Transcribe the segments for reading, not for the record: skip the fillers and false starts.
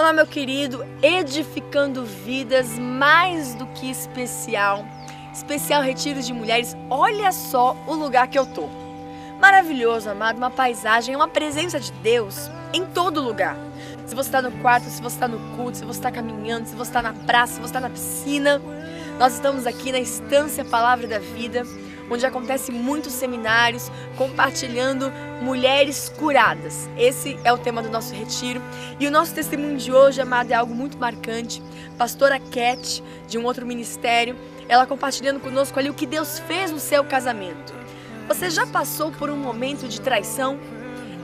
Fala, meu querido, edificando vidas, mais do que especial retiro de mulheres. Olha só o lugar que eu tô. Maravilhoso, amado, uma paisagem, uma presença de Deus em todo lugar. Se você está no quarto, se você está no culto, se você está caminhando, se você está na praça, se você está na piscina, nós estamos aqui na Estância Palavra da Vida, onde acontece muitos seminários, compartilhando mulheres curadas. Esse é o tema do nosso retiro. E o nosso testemunho de hoje, amado, é algo muito marcante. Pastora Cat, de um outro ministério, ela compartilhando conosco ali o que Deus fez no seu casamento. Você já passou por um momento de traição?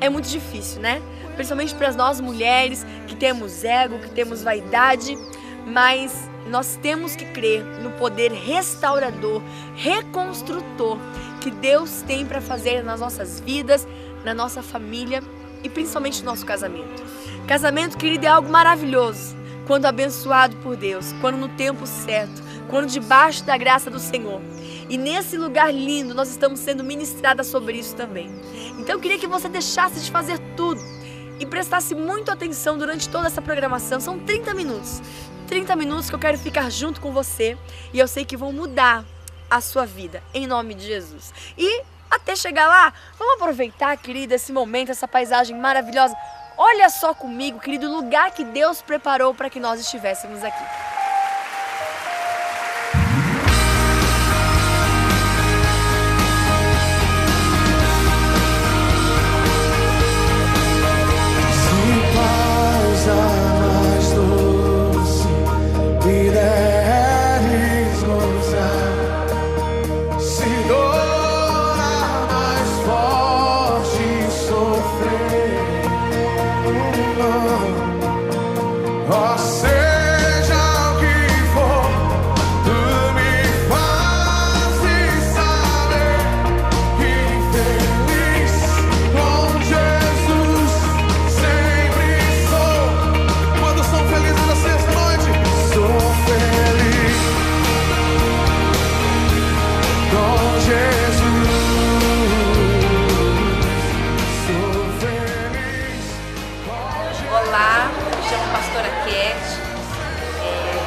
É muito difícil, né? Principalmente para nós mulheres, que temos ego, que temos vaidade, mas nós temos que crer no poder restaurador, reconstrutor que Deus tem para fazer nas nossas vidas, na nossa família e principalmente no nosso casamento. Casamento, querido, é algo maravilhoso quando abençoado por Deus, quando no tempo certo, quando debaixo da graça do Senhor. E nesse lugar lindo nós estamos sendo ministradas sobre isso também. Então eu queria que você deixasse de fazer tudo e prestasse muito atenção durante toda essa programação. São 30 minutos. 30 minutos que eu quero ficar junto com você e eu sei que vão mudar a sua vida, em nome de Jesus. E até chegar lá, vamos aproveitar, querida, esse momento, essa paisagem maravilhosa. Olha só comigo, querido, o lugar que Deus preparou para que nós estivéssemos aqui.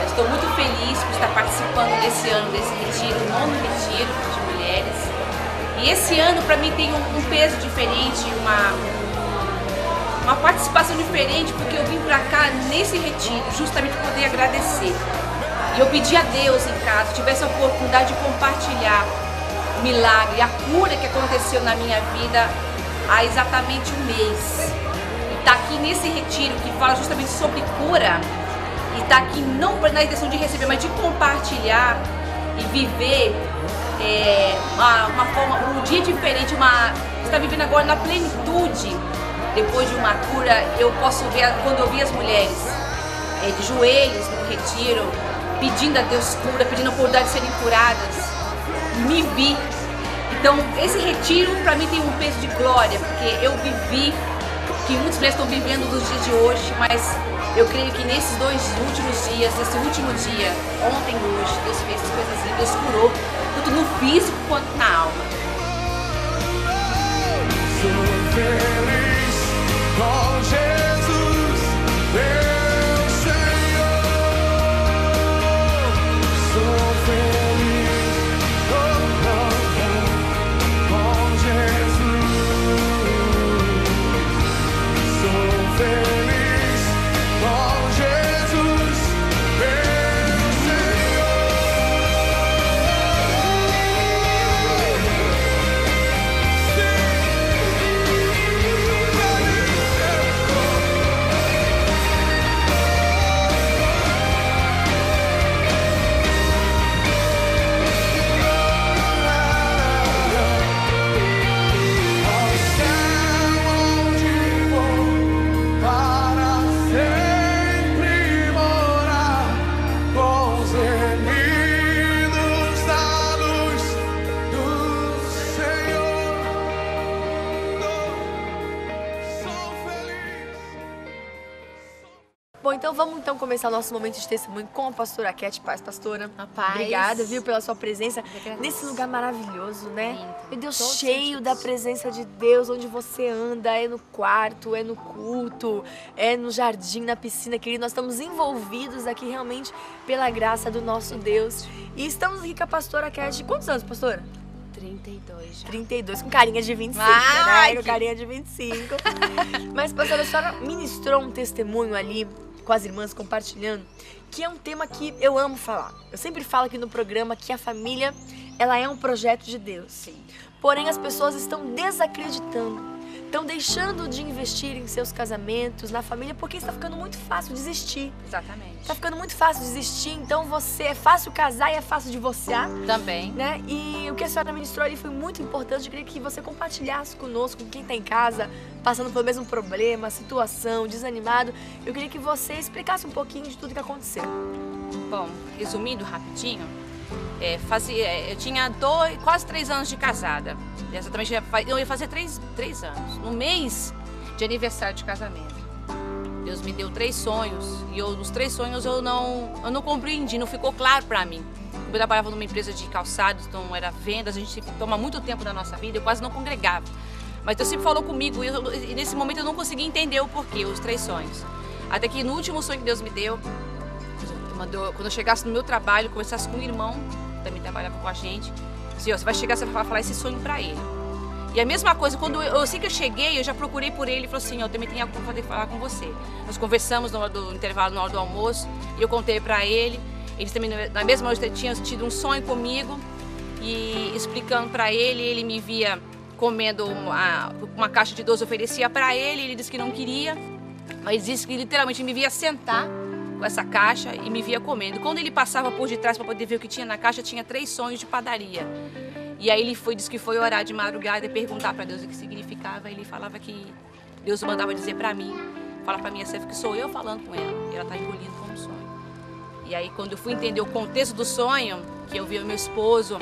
Estou muito feliz por estar participando desse ano, desse retiro, o 9º retiro de mulheres. E esse ano para mim tem um peso diferente, uma participação diferente, porque eu vim para cá nesse retiro justamente para poder agradecer. E eu pedi a Deus em casa, tivesse a oportunidade de compartilhar o milagre, a cura que aconteceu na minha vida há exatamente um mês. E está aqui nesse retiro que fala justamente sobre cura. E está aqui não na intenção de receber, mas de compartilhar e viver uma forma, um dia diferente, está vivendo agora na plenitude. Depois de uma cura, eu posso ver, quando eu vi as mulheres de joelhos no retiro, pedindo a Deus cura, pedindo a oportunidade de serem curadas, me vi. Então esse retiro para mim tem um peso de glória, porque eu vivi, que muitas mulheres estão vivendo nos dias de hoje, mas eu creio que nesses 2 últimos dias, nesse último dia, ontem e hoje, Deus fez as coisas e Deus curou, tanto no físico quanto na alma. Sou feliz com Jesus, meu Senhor. Sou feliz com Jesus. Sou feliz. Então vamos começar o nosso momento de testemunho com a pastora Cat. Paz, pastora. A paz. Obrigada, viu, pela sua presença agradeço. nesse lugar maravilhoso, né? Lindo. Meu Deus, Todos cheio sentidos. da presença de Deus, onde você anda, é no quarto, é no culto, é no jardim, na piscina, querido. Nós estamos envolvidos aqui realmente pela graça do nosso Deus. E estamos aqui com a pastora Cat. Quantos anos, pastora? 32 já. 32, com carinha de 25, Ai, né? Com carinha de 25. Mas, pastora, a senhora ministrou um testemunho ali com as irmãs compartilhando, que é um tema que eu amo falar. Eu sempre falo aqui no programa que a família, ela é um projeto de Deus. Sim. Porém, as pessoas estão desacreditando. Estão deixando de investir em seus casamentos, na família, porque está ficando muito fácil desistir. Exatamente. Está ficando muito fácil desistir, então é fácil casar e é fácil divorciar. Também. Né? E o que a senhora ministrou ali foi muito importante. Eu queria que você compartilhasse conosco, com quem está em casa, passando pelo mesmo problema, situação, desanimado. Eu queria que você explicasse um pouquinho de tudo que aconteceu. Bom, resumindo rapidinho, eu tinha quase 3 anos de casada. Exatamente, eu ia fazer 3 anos. No mês de aniversário de casamento. Deus me deu 3 sonhos e nos 3 sonhos eu não compreendi, não ficou claro para mim. Eu trabalhava numa empresa de calçados, então era vendas, a gente toma muito tempo da nossa vida, eu quase não congregava. Mas Deus sempre falou comigo e nesse momento eu não conseguia entender o porquê, os 3 sonhos. Até que no último sonho que Deus me deu, quando eu chegasse no meu trabalho, conversasse com um irmão, que também trabalhava com a gente, disse, você vai chegar, você vai falar esse sonho para ele. E a mesma coisa, quando assim que eu cheguei, eu já procurei por ele e falou assim, eu também tenho algo para poder falar com você. Nós conversamos na hora do intervalo, na hora do almoço, e eu contei para ele. Eles também, na mesma noite, tinham tido um sonho comigo, e explicando para ele me via comendo uma caixa de doce, oferecia para ele disse que não queria, mas disse que literalmente me via sentar com essa caixa e me via comendo. Quando ele passava por detrás para poder ver o que tinha na caixa, tinha 3 sonhos de padaria. E aí ele disse que foi orar de madrugada e perguntar para Deus o que significava. Ele falava que Deus mandava dizer para mim, falar para minha chefe que sou eu falando com ela. E ela está engolindo como sonho. E aí quando eu fui entender o contexto do sonho, que eu vi o meu esposo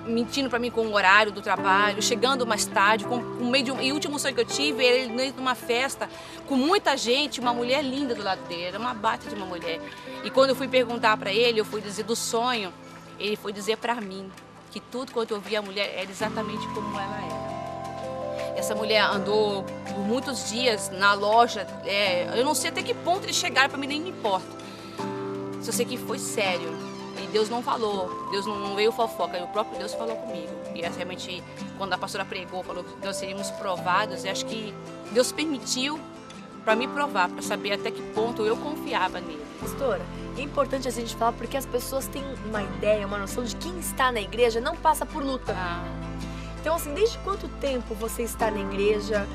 mentindo para mim com o horário do trabalho, chegando mais tarde, e o último sonho que eu tive era ele numa festa com muita gente, uma mulher linda do lado dele, era uma bata de uma mulher. E quando eu fui perguntar para ele, eu fui dizer do sonho, ele foi dizer para mim que tudo quanto eu via a mulher era exatamente como ela era. Essa mulher andou por muitos dias na loja, eu não sei até que ponto eles chegaram, para mim nem me importa. Só sei que foi sério. E Deus não falou, Deus não veio fofoca, o próprio Deus falou comigo. E realmente, quando a pastora pregou, falou que nós seríamos provados, eu acho que Deus permitiu para me provar, para saber até que ponto eu confiava nele. Pastora, é importante a gente falar porque as pessoas têm uma ideia, uma noção de quem está na igreja não passa por luta. Então, assim, desde quanto tempo você está na igreja?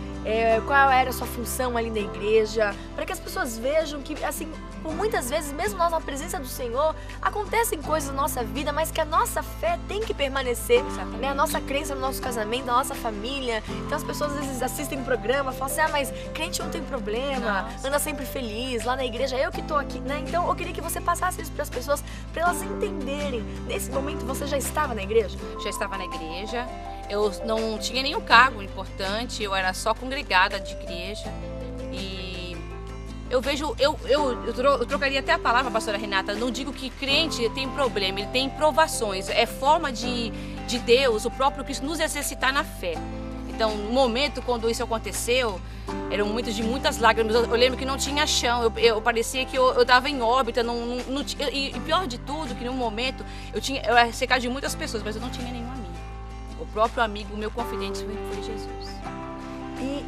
Qual era a sua função ali na igreja? Para que as pessoas vejam que, assim, por muitas vezes, mesmo nós na presença do Senhor, acontecem coisas na nossa vida, mas que a nossa fé tem que permanecer, né? A nossa crença no nosso casamento, na nossa família. Então, as pessoas às vezes assistem o programa, falam assim, mas crente não tem problema, anda sempre feliz, lá na igreja eu que tô aqui, né? Então, eu queria que você passasse isso para as pessoas, para elas entenderem. Nesse momento, você já estava na igreja? Já estava na igreja. Eu não tinha nenhum cargo importante, eu era só congregada de igreja. E eu vejo, eu trocaria até a palavra, pastora Renata, não digo que crente tem problema, ele tem provações. É forma de Deus, o próprio Cristo, nos exercitar na fé. Então, no momento quando isso aconteceu, eram momentos de muitas lágrimas. Eu lembro que não tinha chão, eu parecia que eu estava em órbita. E pior de tudo, que no momento eu era cercada de muitas pessoas, mas eu não tinha nenhum amigo. O próprio amigo, o meu confidente foi Jesus. E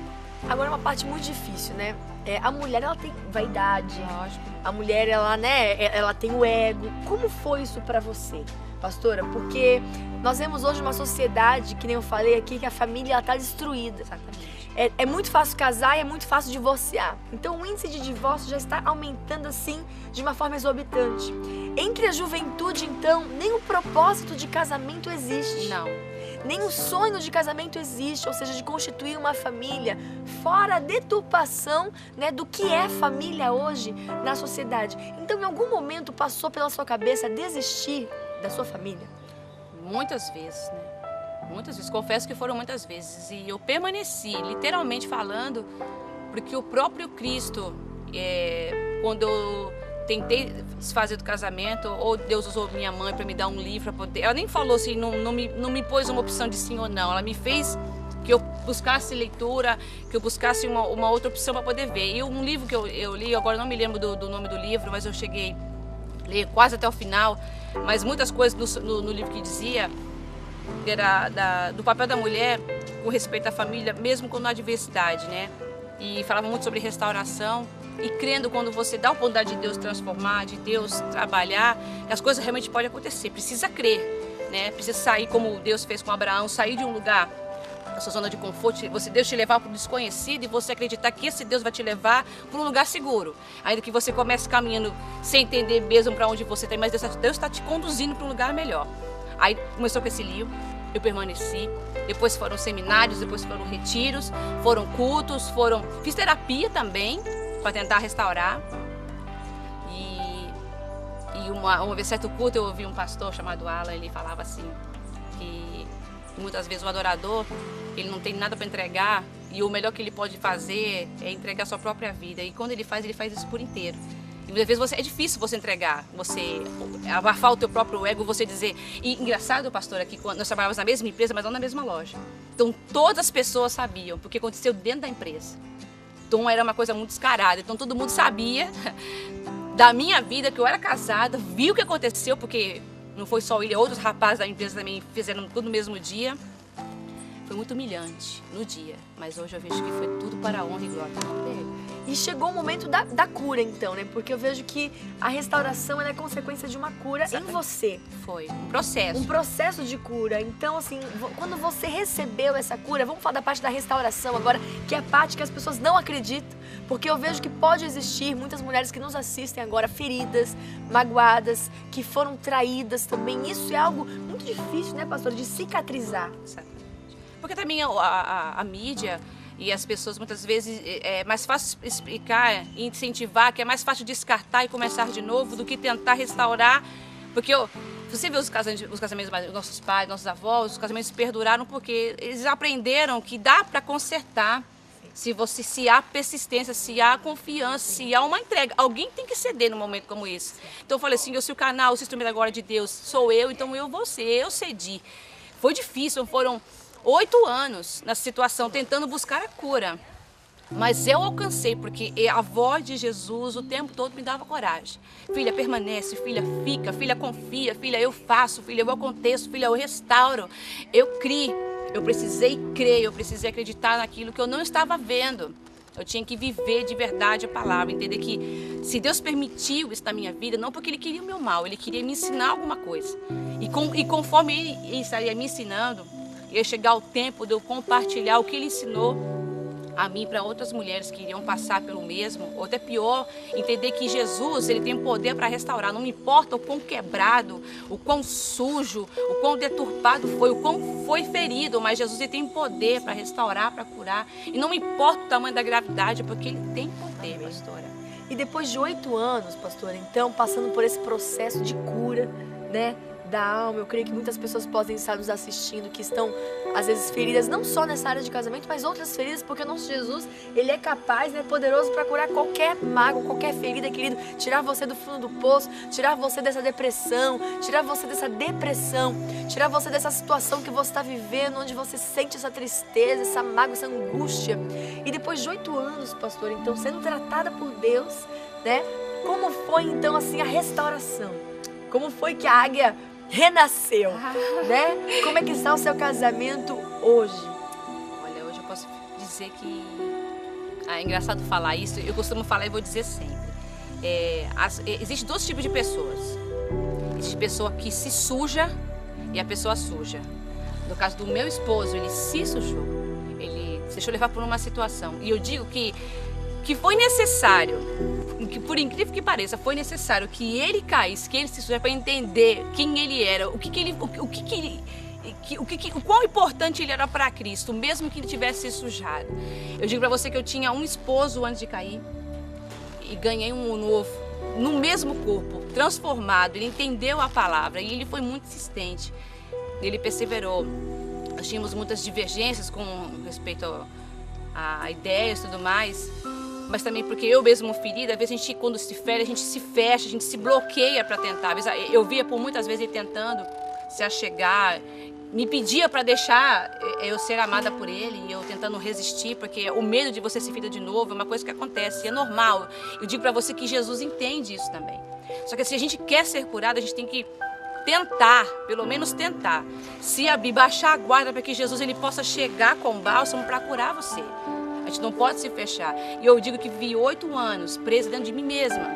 agora uma parte muito difícil, né? A mulher, ela tem vaidade. Lógico. A mulher, ela tem o ego. Como foi isso pra você, pastora? Porque nós vemos hoje uma sociedade, que nem eu falei aqui, que a família ela tá destruída. Exatamente. É muito fácil casar e é muito fácil divorciar. Então o índice de divórcio já está aumentando assim de uma forma exorbitante. Entre a juventude, então, nem o propósito de casamento existe. Não. Nem o sonho de casamento existe, ou seja, de constituir uma família, fora a deturpação, né, do que é família hoje na sociedade. Então, em algum momento passou pela sua cabeça desistir da sua família? Muitas vezes, né? Muitas vezes, confesso que foram muitas vezes. E eu permaneci, literalmente falando, porque o próprio Cristo quando eu tentei desfazer do casamento, ou Deus usou minha mãe para me dar um livro para poder... Ela nem falou assim, não me pôs uma opção de sim ou não. Ela me fez que eu buscasse leitura, que eu buscasse uma outra opção para poder ver. E um livro que eu li, agora não me lembro do nome do livro, mas eu cheguei a ler quase até o final, mas muitas coisas no livro que dizia era do papel da mulher com respeito à família, mesmo quando há adversidade, né? E falava muito sobre restauração. E crendo, quando você dá a oportunidade de Deus transformar, de Deus trabalhar, as coisas realmente podem acontecer. Precisa crer, né? Precisa sair como Deus fez com Abraão, sair de um lugar, da sua zona de conforto, Deus te levar para o desconhecido e você acreditar que esse Deus vai te levar para um lugar seguro. Ainda que você comece caminhando sem entender mesmo para onde você está, mas Deus está te conduzindo para um lugar melhor. Aí começou com esse livro, eu permaneci. Depois foram seminários, depois foram retiros, foram cultos, fiz terapia também, para tentar restaurar. E uma vez certo culto eu ouvi um pastor chamado Alan, ele falava assim, que muitas vezes o adorador, ele não tem nada para entregar e o melhor que ele pode fazer é entregar a sua própria vida. E quando ele faz isso por inteiro. E muitas vezes é difícil você entregar, você abafar o teu próprio ego, você dizer... E engraçado, pastor, aqui nós trabalhávamos na mesma empresa, mas não na mesma loja. Então todas as pessoas sabiam, porque aconteceu dentro da empresa. Então era uma coisa muito descarada, então todo mundo sabia da minha vida, que eu era casada, viu o que aconteceu, porque não foi só ele, outros rapazes da empresa também fizeram tudo no mesmo dia. Foi muito humilhante no dia, mas hoje eu vejo que foi tudo para a honra e glória dele. E chegou o momento da cura, então, né? Porque eu vejo que a restauração ela é consequência de uma cura em você. Foi um processo. Um processo de cura. Então, assim, quando você recebeu essa cura, vamos falar da parte da restauração agora, que é a parte que as pessoas não acreditam. Porque eu vejo que pode existir muitas mulheres que nos assistem agora feridas, magoadas, que foram traídas também. Isso é algo muito difícil, né, pastora, de cicatrizar. Exatamente. Porque também a mídia e as pessoas muitas vezes é mais fácil explicar e incentivar, que é mais fácil descartar e começar de novo do que tentar restaurar. Porque você vê os casamentos dos nossos pais, nossos avós, os casamentos perduraram porque eles aprenderam que dá para consertar. Se há persistência, se há confiança, se há uma entrega. Alguém tem que ceder num momento como esse. Então eu falei assim, se o canal, o instrumento agora de Deus sou eu, então eu vou ser, eu cedi. Foi difícil, foram 8 anos nessa situação, tentando buscar a cura. Mas eu alcancei, porque a voz de Jesus o tempo todo me dava coragem. Filha, permanece, filha, fica, filha, confia, filha, eu faço, filha, eu aconteço, filha, eu restauro. Eu criei, eu precisei crer, eu precisei acreditar naquilo que eu não estava vendo. Eu tinha que viver de verdade a palavra, entender que se Deus permitiu isso na minha vida, não porque Ele queria o meu mal, Ele queria me ensinar alguma coisa. E conforme Ele estaria me ensinando, ia chegar o tempo de eu compartilhar o que Ele ensinou a mim para outras mulheres que iriam passar pelo mesmo, ou até pior, entender que Jesus, Ele tem poder para restaurar. Não me importa o quão quebrado, o quão sujo, o quão deturpado foi, o quão foi ferido, mas Jesus, Ele tem poder para restaurar, para curar. E não me importa o tamanho da gravidade, porque Ele tem poder, pastora. E depois de 8 anos, pastora, então, passando por esse processo de cura, né, da alma, eu creio que muitas pessoas podem estar nos assistindo que estão, às vezes, feridas, não só nessa área de casamento, mas outras feridas, porque o nosso Jesus, Ele é capaz, Ele é poderoso para curar qualquer mágoa, qualquer ferida, querido, tirar você do fundo do poço, tirar você dessa depressão, tirar você dessa depressão, tirar você dessa situação que você está vivendo, onde você sente essa tristeza, essa mágoa, essa angústia. E depois de 8 anos, pastor, então, sendo tratada por Deus, né, como foi, então, assim, a restauração? Como foi que a águia renasceu, né? Como é que está o seu casamento hoje? Olha, hoje eu posso dizer que... é engraçado falar isso, eu costumo falar e vou dizer sempre. Existem 2 tipos de pessoas. Existe pessoa que se suja e a pessoa suja. No caso do meu esposo, ele se sujou. Ele se deixou levar por uma situação. E eu digo que foi necessário, que por incrível que pareça, foi necessário que ele caísse, que ele se sujasse para entender quem ele era, o quão importante ele era para Cristo, mesmo que ele tivesse se sujado. Eu digo para você que eu tinha um esposo antes de cair e ganhei um novo, no mesmo corpo, transformado. Ele entendeu a palavra e ele foi muito insistente. Ele perseverou. Nós tínhamos muitas divergências com respeito a ideias e tudo mais. mas também porque eu mesmo ferida, às vezes a gente, quando se fere, a gente se fecha, a gente se bloqueia para tentar. Às vezes, eu via por muitas vezes ele tentando se achegar, me pedia para deixar eu ser amada por ele, e eu tentando resistir, porque o medo de você ser ferida de novo é uma coisa que acontece, e é normal. Eu digo para você que Jesus entende isso também. Só que se a gente quer ser curado, a gente tem que tentar, pelo menos tentar, se abrir, baixar a guarda para que Jesus ele possa chegar com bálsamo para curar você. A gente não pode se fechar. E eu digo que vivi 8 anos presa dentro de mim mesma.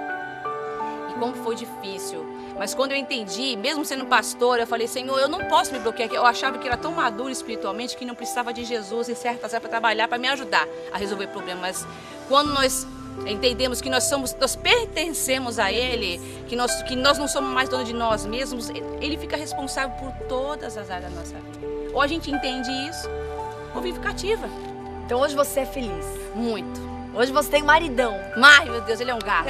E como foi difícil. Mas quando eu entendi, mesmo sendo pastora, eu falei, Senhor, eu não posso me bloquear. Eu achava que era tão maduro espiritualmente que não precisava de Jesus em certas áreas para trabalhar, para me ajudar a resolver problemas. Mas quando nós entendemos que nós pertencemos a Ele, que nós não somos mais donos de nós mesmos, Ele fica responsável por todas as áreas da nossa vida. Ou a gente entende isso, ou vive cativa. Então hoje você é feliz. Muito. Hoje você tem maridão. Ai, meu Deus, ele é um gato.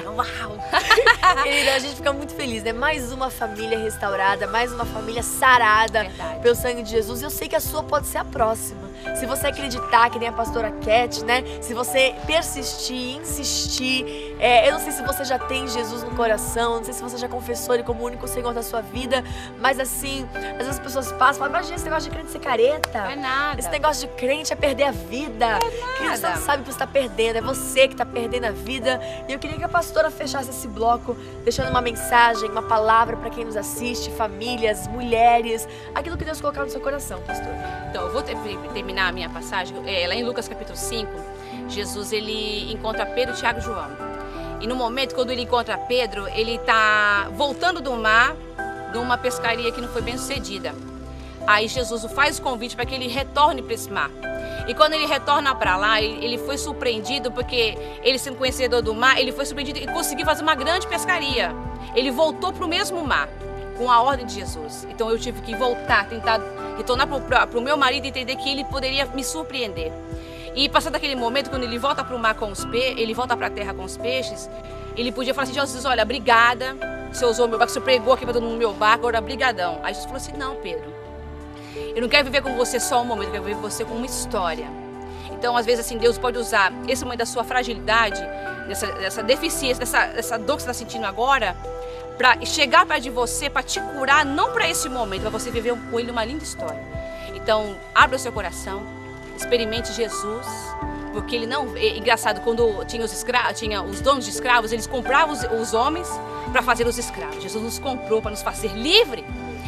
Uau! Querida, a gente fica muito feliz, né? Mais uma família restaurada, mais uma família sarada pelo sangue de Jesus. E eu sei que a sua pode ser a próxima. Se você acreditar, que nem a pastora Cat, né? Se você persistir, insistir. Eu não sei se você já tem Jesus no coração, não sei se você já confessou Ele como o único Senhor da sua vida. Mas assim, às vezes as pessoas passam e falam, imagina esse negócio de crente ser careta. Não é nada. Esse negócio de crente é perder a vida. Querida, você não sabe o que você está perdendo, é você que está perdendo a vida. E eu queria que a pastora fechasse esse bloco, deixando uma mensagem, uma palavra para quem nos assiste, famílias, mulheres, aquilo que Deus colocar no seu coração, pastor. Então, eu vou terminar a minha passagem, lá em Lucas capítulo 5, Jesus ele encontra Pedro, Tiago e João. E no momento, quando ele encontra Pedro, ele está voltando do mar, de uma pescaria que não foi bem sucedida. Aí Jesus faz o convite para que ele retorne para esse mar. E quando ele retorna para lá, ele foi surpreendido, porque ele sendo conhecedor do mar, ele foi surpreendido e conseguiu fazer uma grande pescaria. Ele voltou para o mesmo mar, com a ordem de Jesus. Então eu tive que voltar, tentar retornar para o meu marido e entender que ele poderia me surpreender. E passando aquele momento, quando ele volta para o mar com os peixes, ele volta para a terra com os peixes, ele podia falar assim, Jesus, olha, obrigada, você usou o meu barco, você pregou aqui no meu barco, agora brigadão. Aí Jesus falou assim, não, Pedro, eu não quero viver com você só um momento, eu quero viver com você com uma história. Então, às vezes, assim, Deus pode usar esse momento da sua fragilidade, dessa deficiência, dessa dor que você está sentindo agora, para chegar perto de você, para te curar, não para esse momento, para você viver com Ele uma linda história. Então, abra o seu coração, experimente Jesus, porque Ele não... engraçado, quando tinha os donos de escravos, eles compravam os homens para fazer os escravos. Jesus nos comprou para nos fazer livre.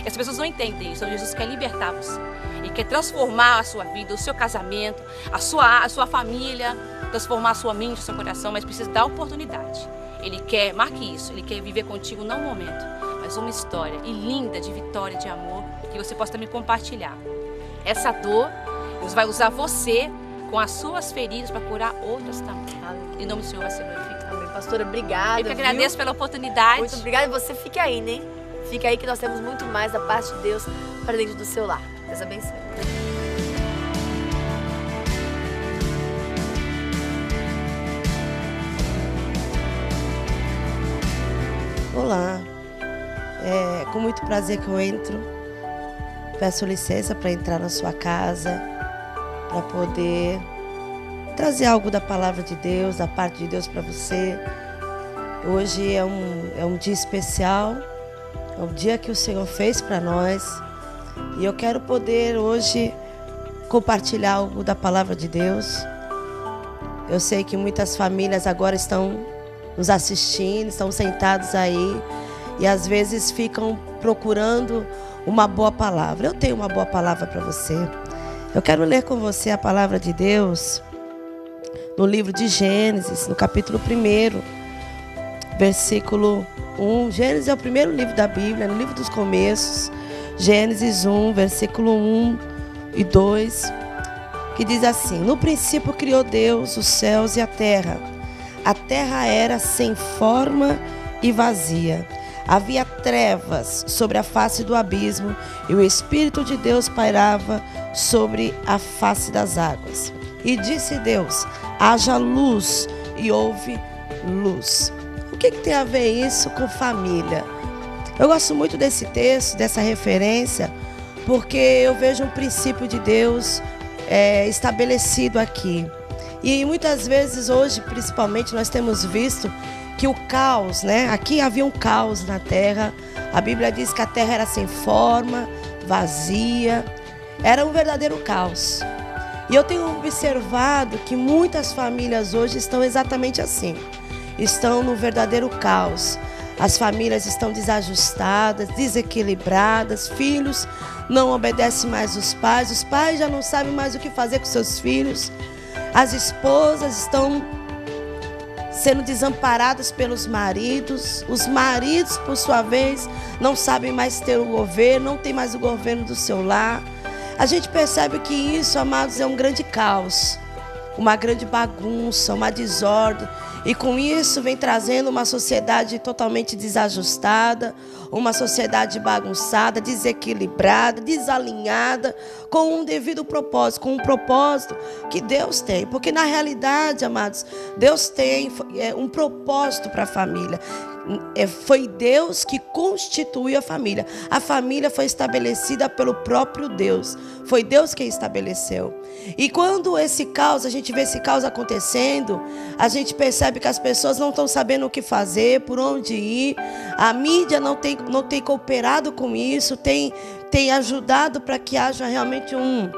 As pessoas não entendem isso, então Jesus quer libertar você. Ele quer transformar a sua vida, o seu casamento, a sua família, transformar a sua mente, o seu coração, mas precisa dar oportunidade. Ele quer, marque isso, Ele quer viver contigo não um momento, mas uma história e linda de vitória, de amor, que você possa também compartilhar. Essa dor, Deus vai usar você com as suas feridas para curar outras também. Em nome do Senhor vai ser glorificado. Amém. Pastora, obrigada. Eu que agradeço pela oportunidade. Muito obrigada. E você fica aí, né? Fica aí que nós temos muito mais da parte de Deus para dentro do seu lar. Deus abençoe. Olá, é com muito prazer que eu entro. Peço licença para entrar na sua casa, para poder trazer algo da palavra de Deus, da parte de Deus para você. Hoje é um dia especial, é um dia que o Senhor fez para nós. E eu quero poder hoje compartilhar algo da palavra de Deus. Eu sei que muitas famílias agora estão nos assistindo, estão sentados aí e às vezes ficam procurando uma boa palavra. Eu tenho uma boa palavra para você. Eu quero ler com você a palavra de Deus no livro de Gênesis, no capítulo 1, versículo 1. Gênesis é o primeiro livro da Bíblia, no livro dos começos. Gênesis 1, versículo 1 e 2, que diz assim: no princípio criou Deus os céus e a terra. A terra era sem forma e vazia. Havia trevas sobre a face do abismo e o Espírito de Deus pairava sobre a face das águas. E disse Deus: haja luz, e houve luz. O que tem a ver isso com família? Eu gosto muito desse texto, dessa referência, porque eu vejo um princípio de Deus estabelecido aqui. E muitas vezes hoje, principalmente, nós temos visto que o caos, né? Aqui havia um caos na terra. A Bíblia diz que a terra era sem forma, vazia. Era um verdadeiro caos. E eu tenho observado que muitas famílias hoje estão exatamente assim. Estão no verdadeiro caos. As famílias estão desajustadas, desequilibradas. Filhos não obedecem mais os pais já não sabem mais o que fazer com seus filhos. As esposas estão sendo desamparadas pelos maridos. Os maridos, por sua vez, não sabem mais ter o governo, não tem mais o governo do seu lar. A gente percebe que isso, amados, é um grande caos, uma grande bagunça, uma desordem. E com isso vem trazendo uma sociedade totalmente desajustada, uma sociedade bagunçada, desequilibrada, desalinhada, com um devido propósito, com um propósito que Deus tem. Porque na realidade, amados, Deus tem um propósito para a família. Foi Deus que constituiu a família. A família foi estabelecida pelo próprio Deus. Foi Deus quem estabeleceu. E quando esse caos, a gente vê esse caos acontecendo, a gente percebe que as pessoas não estão sabendo o que fazer, por onde ir. A mídia não tem cooperado com isso, tem ajudado para que haja realmente um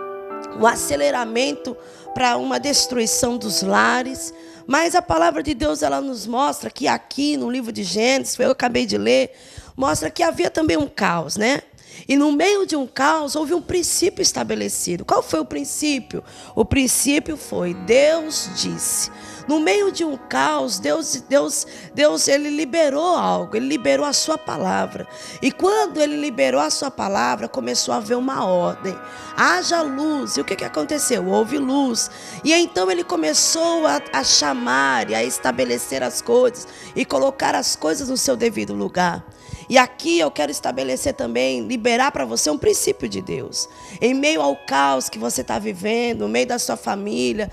aceleramento para uma destruição dos lares. Mas a palavra de Deus, ela nos mostra que aqui no livro de Gênesis, eu acabei de ler, mostra que havia também um caos, né? E no meio de um caos houve um princípio estabelecido. Qual foi o princípio? O princípio foi: Deus disse. No meio de um caos, Deus ele liberou algo, ele liberou a sua palavra. E quando ele liberou a sua palavra, começou a haver uma ordem. Haja luz. E o que aconteceu? Houve luz. E então ele começou a chamar e a estabelecer as coisas e colocar as coisas no seu devido lugar. E aqui eu quero estabelecer também, liberar para você um princípio de Deus. Em meio ao caos que você está vivendo, no meio da sua família,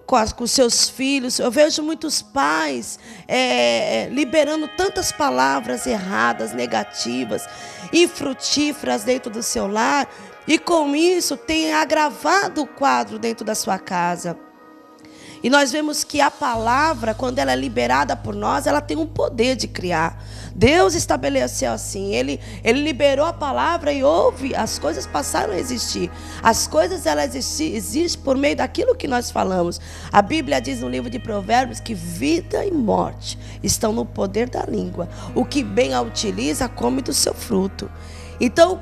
com seus filhos, eu vejo muitos pais liberando tantas palavras erradas, negativas, infrutíferas dentro do seu lar, e com isso tem agravado o quadro dentro da sua casa. E nós vemos que a palavra, quando ela é liberada por nós, ela tem um poder de criar. Deus estabeleceu assim, Ele liberou a palavra e as coisas passaram a existir. As coisas, elas existem por meio daquilo que nós falamos. A Bíblia diz no livro de Provérbios que vida e morte estão no poder da língua. O que bem a utiliza, come do seu fruto. Então,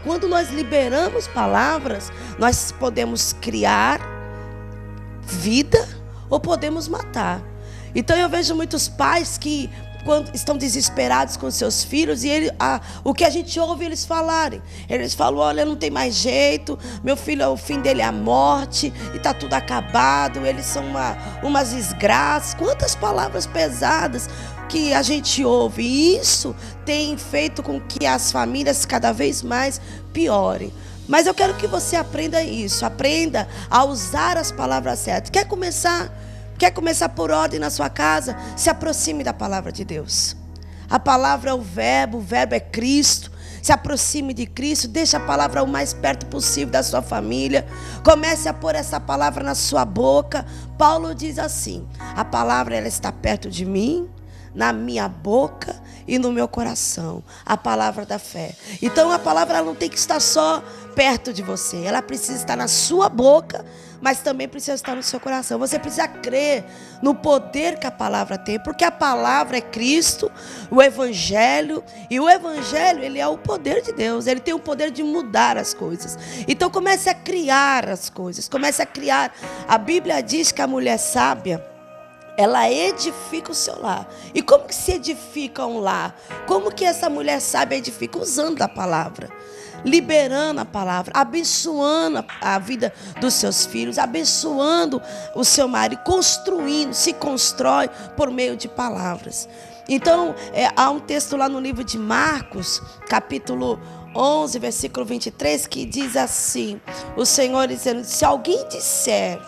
quando nós liberamos palavras, nós podemos criar vida ou podemos matar. Então eu vejo muitos pais que quando estão desesperados com seus filhos e o que a gente ouve eles falarem. Eles falam: olha, não tem mais jeito, meu filho, o fim dele é a morte e está tudo acabado, eles são umas desgraças. Quantas palavras pesadas que a gente ouve. E isso tem feito com que as famílias cada vez mais piorem. Mas eu quero que você aprenda isso. Aprenda a usar as palavras certas. Quer começar por ordem na sua casa? Se aproxime da palavra de Deus. A palavra é o verbo é Cristo. Se aproxime de Cristo. Deixe a palavra o mais perto possível da sua família. Comece a pôr essa palavra na sua boca. Paulo diz assim: a palavra, ela está perto de mim, na minha boca e no meu coração. A palavra da fé. Então a palavra, ela não tem que estar só perto de você. Ela precisa estar na sua boca, mas também precisa estar no seu coração. Você precisa crer no poder que a palavra tem, porque a palavra é Cristo, o Evangelho, e o Evangelho, ele é o poder de Deus. Ele tem o poder de mudar as coisas. Então comece a criar as coisas, comece a criar. A Bíblia diz que a mulher sábia, ela edifica o seu lar. E como que se edifica um lar? Como que essa mulher sábia edifica? Usando a palavra, liberando a palavra, abençoando a vida dos seus filhos, abençoando o seu marido, construindo, se constrói por meio de palavras. Então, há um texto lá no livro de Marcos, capítulo 11, versículo 23, que diz assim, o Senhor dizendo: se alguém disser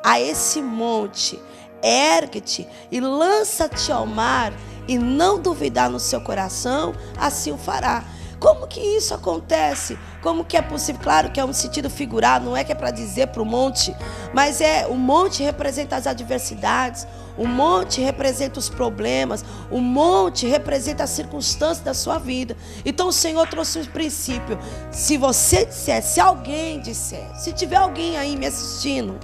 a esse monte, ergue-te e lança-te ao mar, e não duvidar no seu coração, assim o fará. Como que isso acontece? Como que é possível? Claro que é um sentido figurado, não é que é para dizer para o monte, mas o monte representa as adversidades, o monte representa os problemas, o monte representa as circunstâncias da sua vida. Então o Senhor trouxe um princípio. Se você disser, se alguém disser, se tiver alguém aí me assistindo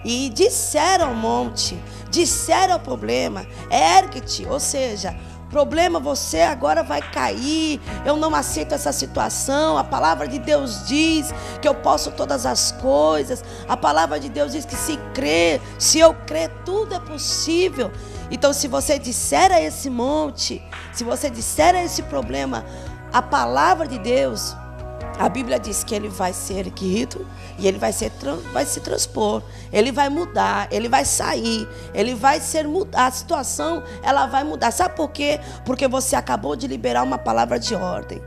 e disser ao monte, disser ao problema, ergue-te, ou seja, problema, você agora vai cair, eu não aceito essa situação, a palavra de Deus diz que eu posso todas as coisas, a palavra de Deus diz que se eu crer, tudo é possível. Então se você disser a esse monte, se você disser a esse problema, a palavra de Deus, a Bíblia diz que ele vai ser erguido e ele vai se transpor, ele vai mudar, ele vai sair, ele vai ser mudar, a situação ela vai mudar. Sabe por quê? Porque você acabou de liberar uma palavra de ordem.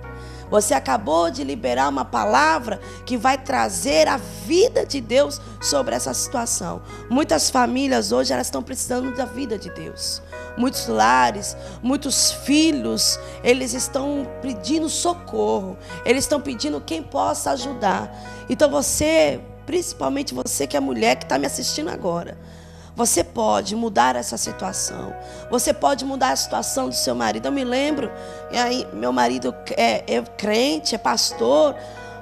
Você acabou de liberar uma palavra que vai trazer a vida de Deus sobre essa situação. Muitas famílias hoje elas estão precisando da vida de Deus. Muitos lares, muitos filhos, eles estão pedindo socorro. Eles estão pedindo quem possa ajudar. Então você, principalmente você que é mulher que está me assistindo agora, você pode mudar essa situação. Você pode mudar a situação do seu marido. Eu me lembro, meu marido é crente, é pastor,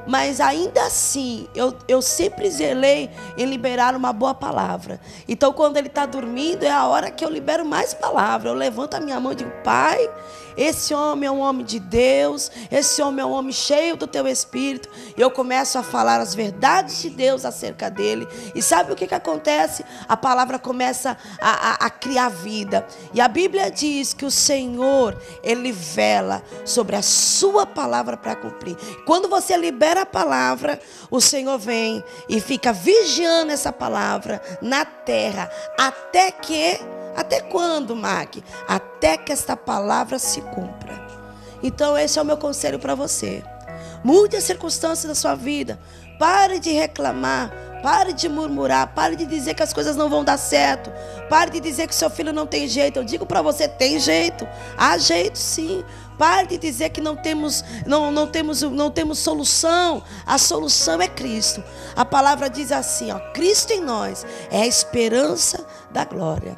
mas ainda assim, eu sempre zelei em liberar uma boa palavra. Então, quando ele está dormindo, é a hora que eu libero mais palavra. Eu levanto a minha mão e digo, Pai, esse homem é um homem de Deus, esse homem é um homem cheio do teu Espírito. E eu começo a falar as verdades de Deus acerca dele. E sabe o que acontece? A palavra começa a criar vida. E a Bíblia diz que o Senhor, Ele vela sobre a sua palavra para cumprir. Quando você libera a palavra, o Senhor vem e fica vigiando essa palavra na terra. Até quando, Mag? Até que esta palavra se cumpra. Então esse é o meu conselho para você. Mude as circunstâncias da sua vida. Pare de reclamar. Pare de murmurar. Pare de dizer que as coisas não vão dar certo. Pare de dizer que seu filho não tem jeito. Eu digo para você, tem jeito. Há jeito sim. Pare de dizer que não temos solução. A solução é Cristo. A palavra diz assim, ó, Cristo em nós é a esperança da glória.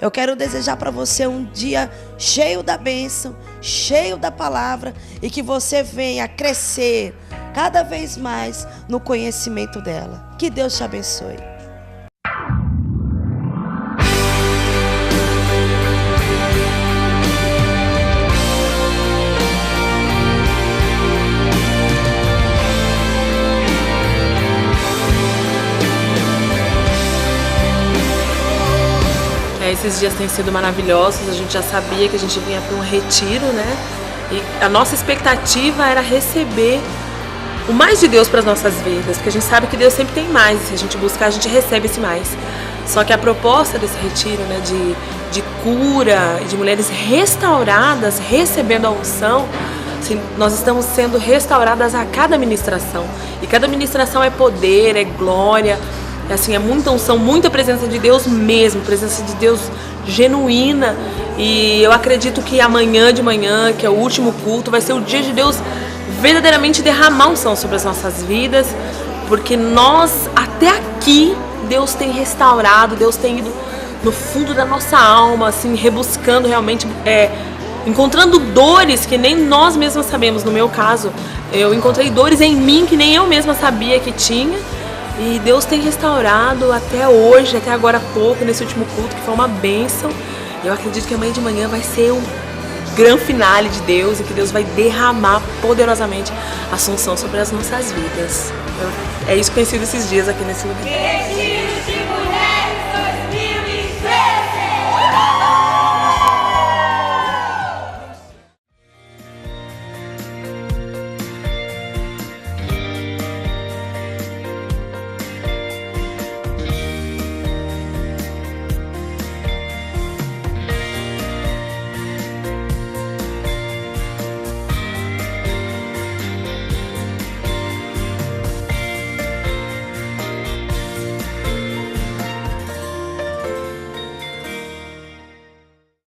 Eu quero desejar para você um dia cheio da bênção, cheio da palavra e que você venha crescer cada vez mais no conhecimento dela. Que Deus te abençoe. Esses dias têm sido maravilhosos, a gente já sabia que a gente vinha para um retiro, né? E a nossa expectativa era receber o mais de Deus para as nossas vidas, porque a gente sabe que Deus sempre tem mais, e se a gente buscar, a gente recebe esse mais. Só que a proposta desse retiro, né, de cura, de mulheres restauradas, recebendo a unção, assim, nós estamos sendo restauradas a cada ministração. E cada ministração é poder, é glória. Assim, é muita unção, muita presença de Deus mesmo, presença de Deus genuína. E eu acredito que amanhã de manhã, que é o último culto, vai ser o dia de Deus verdadeiramente derramar unção sobre as nossas vidas, porque nós, até aqui, Deus tem restaurado, Deus tem ido no fundo da nossa alma, assim, rebuscando realmente, encontrando dores que nem nós mesmos sabemos. No meu caso, eu encontrei dores em mim que nem eu mesma sabia que tinha. E Deus tem restaurado até hoje, até agora há pouco, nesse último culto, que foi uma bênção. Eu acredito que amanhã de manhã vai ser um grande finale de Deus e que Deus vai derramar poderosamente a unção sobre as nossas vidas. É isso que tem sido esses dias aqui nesse lugar.